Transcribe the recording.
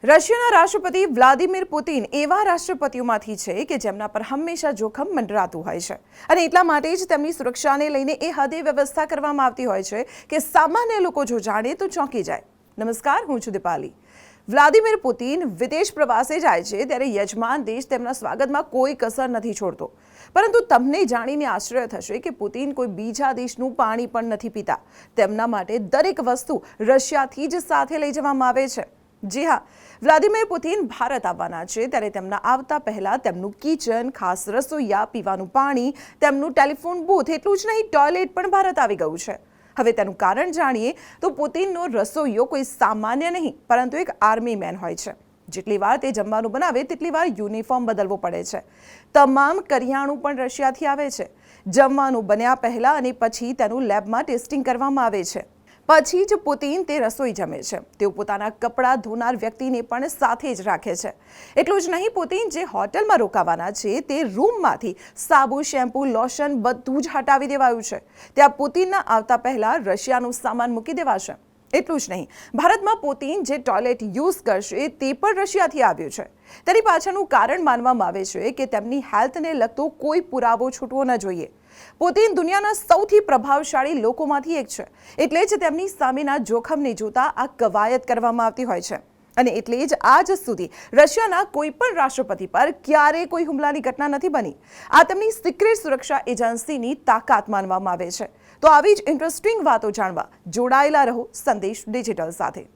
રશિયાના રાષ્ટ્રપતિ Vladimir Putin એવા રાષ્ટ્રપતિઓમાંથી છે કે જેમના પર હંમેશા જોખમ મંડરાતું હોય છે અને એટલા માટે જ તેમની સુરક્ષાને લઈને એ હદે વ્યવસ્થા કરવામાં આવતી હોય છે કે સામાન્ય લોકો જો જાણે તો ચોંકી જાય। નમસ્કાર, હું છું દીપાલી। વ્લાદિમીર પુતિન વિદેશ પ્રવાસે જાય છે ત્યારે યજમાન દેશ તેમના સ્વાગતમાં કોઈ કસર નથી છોડતો, પરંતુ તમને જાણીને આશ્ચર્ય થશે કે પુતિન કોઈ બીજા દેશનું પાણી પણ નથી પીતા। તેમના માટે દરેક વસ્તુ રશિયાથી જ સાથે લઈ જવામાં આવે છે। જી હા, વ્લાદિમીર પુતિન ભારત આવવાના છે ત્યારે તેમના આવતા પહેલા તેમનું કિચન, ખાસ રસોઈયા, પીવાનું પાણી, તેમનું ટેલિફોન બૂથ, એટલું જ નહીં ટોયલેટ પણ ભારત આવી ગયું છે। હવે તેનું કારણ જાણીએ તો પુતિનનો રસોઈયો કોઈ સામાન્ય નહીં પરંતુ એક આર્મી મેન હોય છે। જેટલી વાર તે જમવાનું બનાવે તેટલી વાર યુનિફોર્મ બદલવો પડે છે। તમામ કરિયાણું પણ રશિયાથી આવે છે। જમવાનું બન્યા પહેલા અને પછી તેનું લેબમાં ટેસ્ટિંગ કરવામાં આવે છે। પછી જ પુતિન તે રસોઈ જમે છે। તેઓ પોતાના કપડાં ધોનાર વ્યક્તિને પણ સાથે જ રાખે છે। એટલું જ નહીં, પુતિન જે હોટલમાં રોકાવાના છે તે રૂમમાંથી સાબુ, શેમ્પૂ, લોશન બધું જ હટાવી દેવાયું છે। ત્યાં પુતિનના આવતા પહેલા રશિયાનું સામાન મૂકી દેવાશે। એટલું જ નહીં, ભારતમાં પુતિન જે ટોયલેટ યુઝ કરશે તે પણ રશિયાથી આવ્યું છે। તેની પાછળનું કારણ માનવામાં આવે છે કે તેમની હેલ્થને લગતો કોઈ પુરાવો છૂટવો ન જોઈએ। પુતિન દુનિયાના સૌથી પ્રભાવશાળી લોકોમાંથી એક છે, એટલે જ તેમની સામેના જોખમને જોતા આ કવાયત કરવામાં આવતી હોય છે અને એટલે જ આજ સુધી રશિયાના કોઈ પણ રાષ્ટ્રપતિ પર ક્યારેય કોઈ હુમલાની ઘટના નથી બની। આ તેમની સિક્રેટ સુરક્ષા એજન્સીની તાકાત માનવામાં આવે છે। તો આવી જ ઇન્ટરેસ્ટિંગ વાતો જાણવા જોડાયેલા રહો સંદેશ ડિજિટલ સાથે।